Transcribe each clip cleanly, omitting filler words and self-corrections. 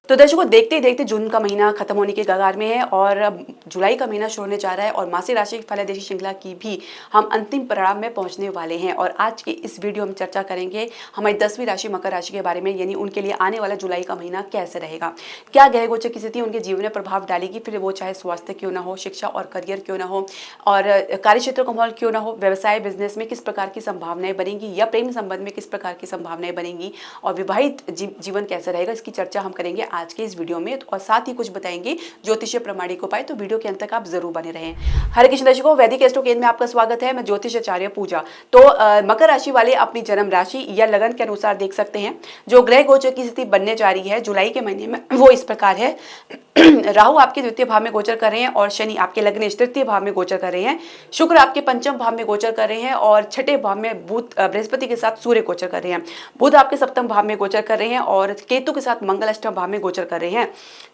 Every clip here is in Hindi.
तो दर्शकों, देखते ही देखते जून का महीना खत्म होने के कगार में है और अब जुलाई का महीना शुरू होने जा रहा है और मासिक राशि फलादेशी श्रृंखला की भी हम अंतिम परिणाम में पहुंचने वाले हैं। और आज के इस वीडियो में चर्चा करेंगे हमारी 10वीं राशि मकर राशि के बारे में, यानी उनके लिए आने वाला जुलाई का महीना कैसे रहेगा, क्या ग्रह गोचर की स्थिति उनके जीवन में प्रभाव डालेगी, फिर वो चाहे स्वास्थ्य क्यों ना हो, शिक्षा और करियर क्यों ना हो, और कार्यक्षेत्र का माहौल क्यों ना हो, व्यवसाय बिजनेस में किस प्रकार की संभावनाएं बनेंगी या प्रेम संबंध में किस प्रकार की संभावनाएं बनेंगी, और विवाहित जीवन कैसा रहेगा, इसकी चर्चा हम करेंगे आज के इस वीडियो में। और साथ ही कुछ बताएंगे ज्योतिषीय प्रमाणिक उपाय, तो वीडियो के अंत तक आप जरूर बने रहें। हरे कृष्ण दर्शकों, वैदिक एस्ट्रो केंद्र में आपका स्वागत है। मैं ज्योतिष आचार्य पूजा। तो मकर राशि वाले अपनी जन्म राशि या लगन के अनुसार देख सकते हैं जो ग्रह गोचर की स्थिति बनने जा रही है जुलाई के महीने में, वो इस प्रकार है। राहु आपके द्वितीय भाव में गोचर कर रहे हैं और शनि आपके लग्नेश तृतीय भाव में गोचर कर रहे हैं। शुक्र आपके पंचम भाव में गोचर कर रहे हैं और छठे भाव में बुध बृहस्पति के साथ सूर्य गोचर कर रहे हैं। बुध आपके सप्तम भाव में गोचर कर रहे हैं और केतु के साथ मंगल अष्टम भाव में गोचर कर रहे हैं।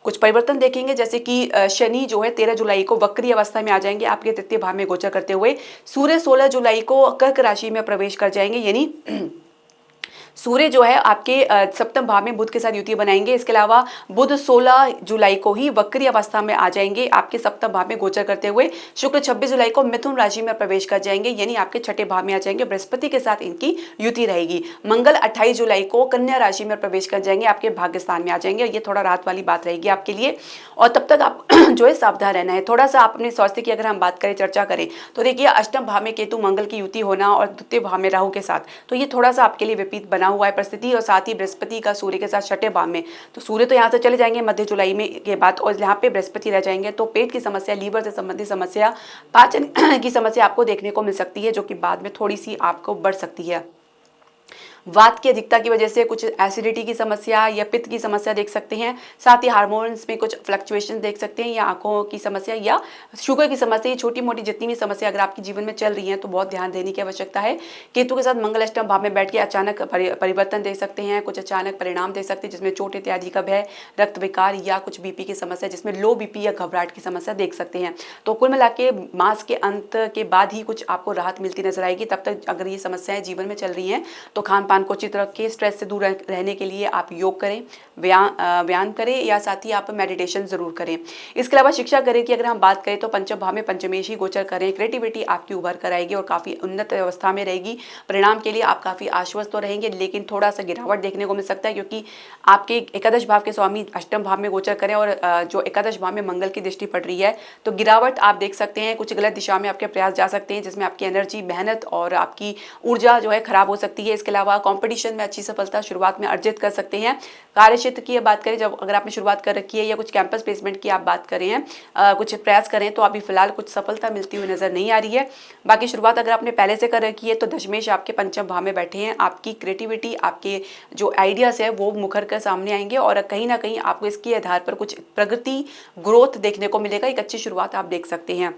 कुछ परिवर्तन देखेंगे, जैसे कि शनि जो है 13 जुलाई को वक्री अवस्था में आ जाएंगे आपके तृतीय भाव में गोचर करते हुए। सूर्य 16 जुलाई को कर्क राशि में प्रवेश कर जाएंगे, यानी सूर्य जो है आपके सप्तम भाव में बुध के साथ युति बनाएंगे। इसके अलावा बुध 16 जुलाई को ही वक्री अवस्था में आ जाएंगे आपके सप्तम भाव में गोचर करते हुए। शुक्र 26 जुलाई को मिथुन राशि में प्रवेश कर जाएंगे, यानी आपके छठे भाव में आ जाएंगे। बृहस्पति के साथ इनकी युति रहेगी। मंगल 28 जुलाई को कन्या राशि में प्रवेश कर जाएंगे, आपके भाग्य स्थान में आ जाएंगे। ये थोड़ा राहत वाली बात रहेगी आपके लिए, और तब तक आप जो है सावधान रहना है। थोड़ा सा आप अपने स्वास्थ्य की अगर हम बात करें, चर्चा करें, तो देखिए अष्टम भाव में केतु मंगल की युति होना और द्वितीय भाव में राहु के साथ, तो ये थोड़ा सा आपके लिए विपरीत बना हुआ है परिस्थिति। और साथ ही बृहस्पति का सूर्य के साथ छठे भाव में, तो सूर्य तो यहाँ से चले जाएंगे मध्य जुलाई में के बाद, और यहाँ पे बृहस्पति रह जाएंगे। तो पेट की समस्या, लीवर से संबंधित समस्या, पाचन की समस्या आपको देखने को मिल सकती है, जो कि बाद में थोड़ी सी आपको बढ़ सकती है। वात की अधिकता की वजह से कुछ एसिडिटी की समस्या या पित्त की समस्या देख सकते हैं। साथ ही हार्मोन्स में कुछ फ्लक्चुएशन देख सकते हैं, या आंखों की समस्या या शुगर की समस्या। ये छोटी मोटी जितनी भी समस्या अगर आपके जीवन में चल रही है तो बहुत ध्यान देने की आवश्यकता है। केतु के साथ मंगल अष्टम भाव में बैठ के अचानक परिवर्तन देख सकते हैं, कुछ अचानक परिणाम देख सकते हैं, जिसमें चोट इत्यादि का भय, रक्त विकार या कुछ बीपी की समस्या, जिसमें लो बीपी या घबराहट की समस्या देख सकते हैं। तो कुल मिला के मास के अंत के बाद ही कुछ आपको राहत मिलती नजर आएगी। तब तक अगर ये समस्याएं जीवन में चल रही हैं तो खान पान को उचित रख के स्ट्रेस से दूर रहने के लिए आप योग करें, व्यायाम करें, या साथ ही आप मेडिटेशन जरूर करें। इसके अलावा शिक्षा करें कि अगर हम बात करें तो पंचम भाव में पंचमेश ही गोचर करें। क्रिएटिविटी आपकी उभर कर आएगी और काफ़ी उन्नत अवस्था में रहेगी। परिणाम के लिए आप काफ़ी आश्वस्त तो रहेंगे, लेकिन थोड़ा सा गिरावट देखने को मिल सकता है, क्योंकि आपके एकादश भाव के स्वामी अष्टम भाव में गोचर करें और जो एकादश भाव में मंगल की दृष्टि पड़ रही है, तो गिरावट आप देख सकते हैं। कुछ गलत दिशा में आपके प्रयास जा सकते हैं, जिसमें आपकी एनर्जी, मेहनत और आपकी ऊर्जा जो है खराब हो सकती है। इसके अलावा कॉम्पिटिशन में अच्छी सफलता शुरुआत में अर्जित कर सकते हैं। कार्य क्षेत्र की बात करें, जब अगर आपने शुरुआत कर रखी है या कुछ कैंपस प्लेसमेंट की आप बात करें हैं, कुछ प्रयास करें, तो अभी फिलहाल कुछ सफलता मिलती हुई नजर नहीं आ रही है। बाकी शुरुआत अगर आपने पहले से कर रखी है तो दशमेश आपके पंचम भाव में बैठे हैं। आपकी क्रिएटिविटी, आपके जो आइडियाज है वो मुखर कर सामने आएंगे और कहीं ना कहीं आपको इसके आधार पर कुछ प्रगति, ग्रोथ देखने को मिलेगा। एक अच्छी शुरुआत आप देख सकते हैं।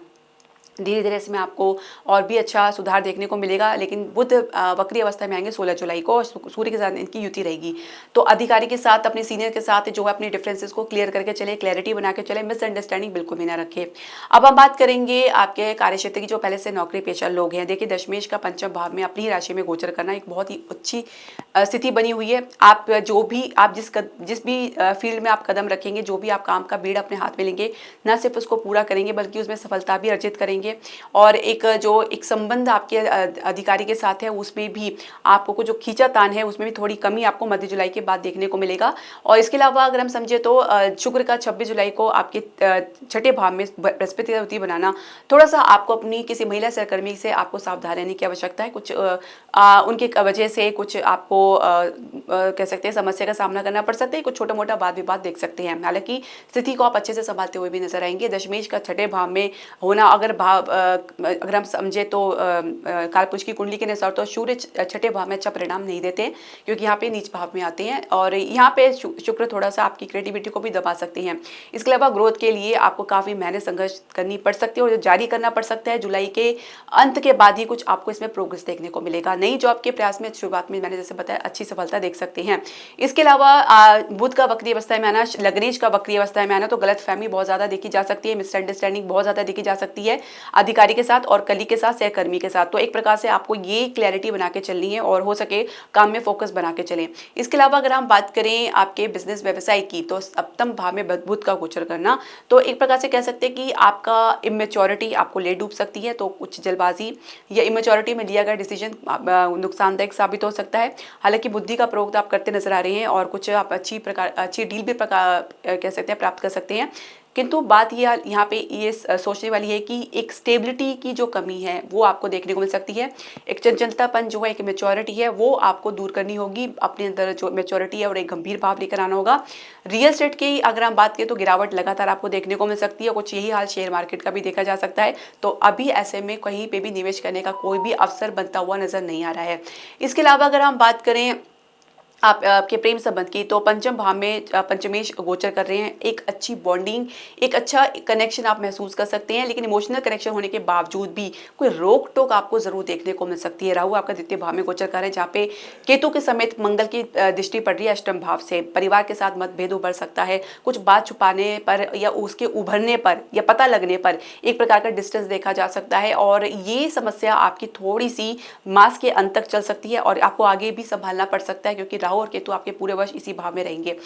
धीरे धीरे इसमें आपको और भी अच्छा सुधार देखने को मिलेगा। लेकिन बुध वक्री अवस्था में आएंगे 16 जुलाई को और सूर्य के साथ इनकी युति रहेगी। तो अधिकारी के साथ, अपने सीनियर के साथ जो है अपने डिफरेंसेस को क्लियर करके चले, क्लैरिटी बना के चले, मिसअंडरस्टैंडिंग बिल्कुल भी ना रखे। अब हम बात करेंगे आपके कार्यक्षेत्र की, जो पहले से नौकरी पेशा लोग हैं। देखिए दशमेश का पंचम भाव में अपनी राशि में गोचर करना एक बहुत ही अच्छी स्थिति बनी हुई है। आप जो भी आप जिस भी फील्ड में आप कदम रखेंगे, जो भी आप काम का बीड़ अपने हाथ में लेंगे, न सिर्फ उसको पूरा करेंगे बल्कि उसमें सफलता भी अर्जित करेंगे। और एक संबंध आपके अधिकारी के साथ है, उसमें भी आपको जो खींचातान है उसमें भी थोड़ी कमी आपको मध्य जुलाई के बाद देखने को मिलेगा। और इसके अलावा अगर हम समझे तो शुक्र का 26 जुलाई को आपके छठे भाव में बृहस्पति का युति बनाना, थोड़ा सा आपको अपनी किसी महिला सहकर्मी से आपको सावधान रहने की आवश्यकता है। कुछ उनके वजह से कुछ आपको कह सकते हैं समस्या का सामना करना पड़ सकता है। कुछ छोटा मोटा वाद विवाद देख सकते हैं। हालांकि स्थिति को आप अच्छे से संभालते हुए भी नजर आएंगे। दशमेश का छठे भाव में होना, अगर हम समझे तो कालपुरुष की कुंडली के अनुसार तो सूर्य छठे भाव में अच्छा परिणाम नहीं देते, क्योंकि यहाँ पे नीच भाव में आते हैं और यहाँ पे शुक्र थोड़ा सा आपकी क्रिएटिविटी को भी दबा सकते हैं। इसके अलावा ग्रोथ के लिए आपको काफ़ी मेहनत संघर्ष करनी पड़ सकती है और जारी करना पड़ सकता है। जुलाई के अंत के बाद ही कुछ आपको इसमें प्रोग्रेस देखने को मिलेगा। नई जॉब के प्रयास में शुरुआत में मैंने जैसे बताया अच्छी सफलता देख सकते हैं। इसके अलावा बुध का वक्री अवस्था में आना, लग्नेश का वक्री अवस्था में आना, तो गलत फहमी बहुत ज़्यादा देखी जा सकती है, मिसअंडरस्टैंडिंग बहुत ज़्यादा देखी जा सकती है। अधिकारी के साथ और कलीग के साथ, सहकर्मी के साथ। तो एक प्रकार से आपको ये क्लैरिटी बना के चलनी है और हो सके काम में फोकस बना के चलें। इसके अलावा अगर हम बात करें आपके बिजनेस व्यवसाय की, तो सप्तम भाव में बुध का गोचर करना, तो एक प्रकार से कह सकते हैं कि आपका इमेच्योरिटी आपको ले डूब सकती है। तो कुछ जल्दबाजी या इमेच्योरिटी में लिया गया डिसीजन नुकसानदायक साबित हो सकता है। हालांकि बुद्धि का प्रयोग तो आप करते नजर आ रहे हैं और कुछ आप अच्छी डील भी कह सकते हैं प्राप्त कर सकते हैं। किंतु बात ये यहाँ पे ये सोचने वाली है कि एक स्टेबिलिटी की जो कमी है वो आपको देखने को मिल सकती है। एक चंचलतापन जो है, एक मेच्योरिटी है, वो आपको दूर करनी होगी। अपने अंदर जो मेच्योरिटी है और एक गंभीर भाव लेकर आना होगा। रियल एस्टेट की अगर हम बात करें तो गिरावट लगातार आपको देखने को मिल सकती है। कुछ यही हाल शेयर मार्केट का भी देखा जा सकता है। तो अभी ऐसे में कहीं पे भी निवेश करने का कोई भी अवसर बनता हुआ नजर नहीं आ रहा है। इसके अलावा अगर हम बात करें आपके प्रेम संबंध की, तो पंचम भाव में पंचमेश गोचर कर रहे हैं। एक अच्छी बॉन्डिंग, एक अच्छा कनेक्शन आप महसूस कर सकते हैं, लेकिन इमोशनल कनेक्शन होने के बावजूद भी कोई रोक टोक आपको जरूर देखने को मिल सकती है। राहु आपका द्वितीय भाव में गोचर कर रहे हैं, जहाँ पे केतु के समेत मंगल की दृष्टि पड़ रही है अष्टम भाव से। परिवार के साथ मतभेद उभर सकता है। कुछ बात छुपाने पर या उसके उभरने पर या पता लगने पर एक प्रकार का डिस्टेंस देखा जा सकता है और ये समस्या आपकी थोड़ी सी मास के अंत तक चल सकती है और आपको आगे भी संभालना पड़ सकता है, क्योंकि राहु और केतु आपके पूरे वर्ष इसी भाव में रहेंगे।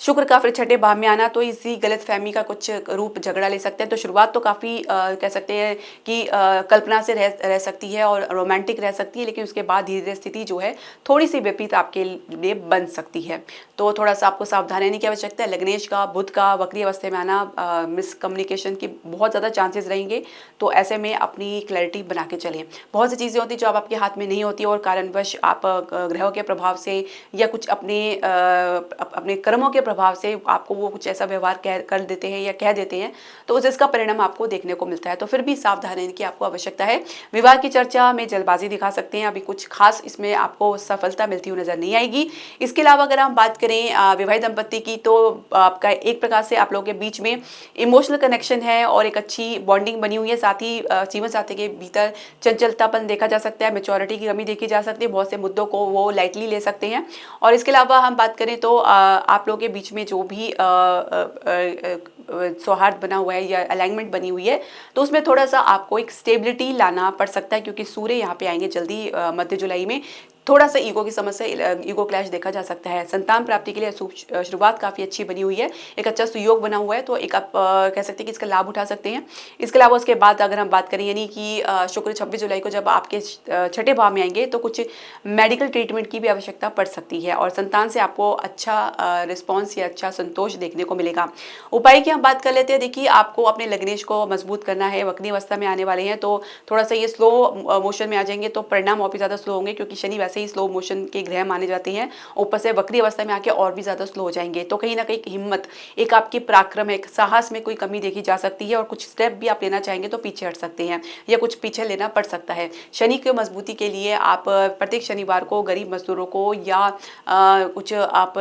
शुक्र का फिर छठे भाव में आना तो इसी गलतफहमी का कुछ रूप झगड़ा ले सकते हैं। तो शुरुआत तो काफ़ी कह सकते हैं कि कल्पना से रह सकती है और रोमांटिक रह सकती है, लेकिन उसके बाद धीरे धीरे स्थिति जो है थोड़ी सी विपरीत आपके लिए बन सकती है। तो थोड़ा सा आपको सावधान रहने की आवश्यकता है। लग्नेश का बुध का वक्री अवस्था में आना, मिसकम्युनिकेशन की बहुत ज़्यादा चांसेस रहेंगे। तो ऐसे में अपनी क्लैरिटी बना के चलें। बहुत सी चीज़ें होती जो अब आपके हाथ में नहीं होती और कारणवश आप ग्रहों के प्रभाव से या कुछ अपने कर्मों के प्रभाव से आपको वो कुछ ऐसा व्यवहार कर देते हैं या कह देते हैं, तो जिसका परिणाम आपको देखने को मिलता है। तो फिर भी सावधान रहने की आपको आवश्यकता है। विवाह की चर्चा में जल्दबाजी दिखा सकते हैं। अभी कुछ खास इसमें आपको सफलता मिलती हुई नजर नहीं आएगी। इसके अलावा अगर हम बात करें विवाहित दंपत्ति की, तो आपका एक प्रकार से आप लोगों के बीच में इमोशनल कनेक्शन है और एक अच्छी बॉन्डिंग बनी हुई है। साथ ही जीवन साथी के भीतर चंचलतापन देखा जा सकता है, मैच्योरिटी की कमी देखी जा सकती है। बहुत से मुद्दों को वो लाइटली ले सकते हैं। और इसके अलावा हम बात करें तो आप लोगों के बीच में जो भी सौहार्द बना हुआ है या अलाइनमेंट बनी हुई है, तो उसमें थोड़ा सा आपको एक स्टेबिलिटी लाना पड़ सकता है, क्योंकि सूर्य यहाँ पे आएंगे जल्दी मध्य जुलाई में। थोड़ा सा ईगो की समस्या, ईगो क्लैश देखा जा सकता है। संतान प्राप्ति के लिए शुरुआत काफ़ी अच्छी बनी हुई है। एक अच्छा सुयोग बना हुआ है, तो एक आप कह सकते हैं कि इसका लाभ उठा सकते हैं। इसके अलावा उसके बाद अगर हम बात करें, यानी कि शुक्र 26 जुलाई को जब आपके छठे भाव में आएंगे, तो कुछ मेडिकल ट्रीटमेंट की भी आवश्यकता पड़ सकती है और संतान से आपको अच्छा रिस्पॉन्स या अच्छा संतोष देखने को मिलेगा। उपाय की हम बात कर लेते हैं। देखिए, आपको अपने लग्नेश को मजबूत करना है। वक्री अवस्था में आने वाले हैं, तो थोड़ा सा ये स्लो मोशन में आ जाएंगे, तो परिणाम और भी ज़्यादा स्लो होंगे, क्योंकि शनि वैसे ही स्लो मोशन के ग्रह माने जाते हैं। ऊपर से वक्री अवस्था में आके और भी ज़्यादा स्लो हो जाएंगे। तो कहीं ना कहीं हिम्मत, एक आपकी पराक्रम, एक साहस में कोई कमी देखी जा सकती है और कुछ स्टेप भी आप लेना चाहेंगे तो पीछे हट सकते हैं या कुछ पीछे लेना पड़ सकता है। शनि की मजबूती के लिए आप प्रत्येक शनिवार को गरीब मजदूरों को या कुछ आप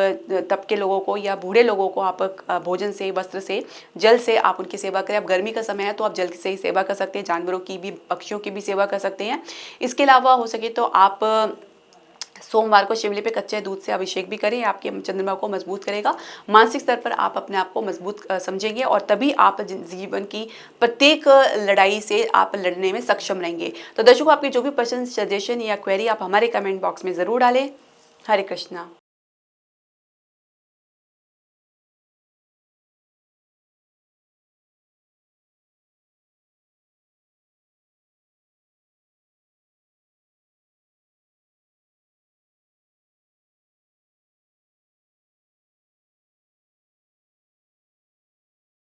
तबके लोगों को या बूढ़े लोगों को आप भोजन से, वस्त्र से, जल से आप उनकी सेवा करें। अब गर्मी का समय है तो आप जल से ही सेवा कर सकते हैं। जानवरों की भी, पक्षियों की भी सेवा कर सकते हैं। इसके अलावा हो सके तो आप सोमवार को शिवलिंग पे कच्चे दूध से अभिषेक भी करें। आपके चंद्रमा को मजबूत करेगा। मानसिक स्तर पर आप अपने आप को मजबूत समझेंगे और तभी आप जीवन की प्रत्येक लड़ाई से आप लड़ने में सक्षम रहेंगे। तो दर्शकों, आपके जो भी प्रश्न, सजेशन या क्वेरी आप हमारे कमेंट बॉक्स में ज़रूर डालें। हरे कृष्णा।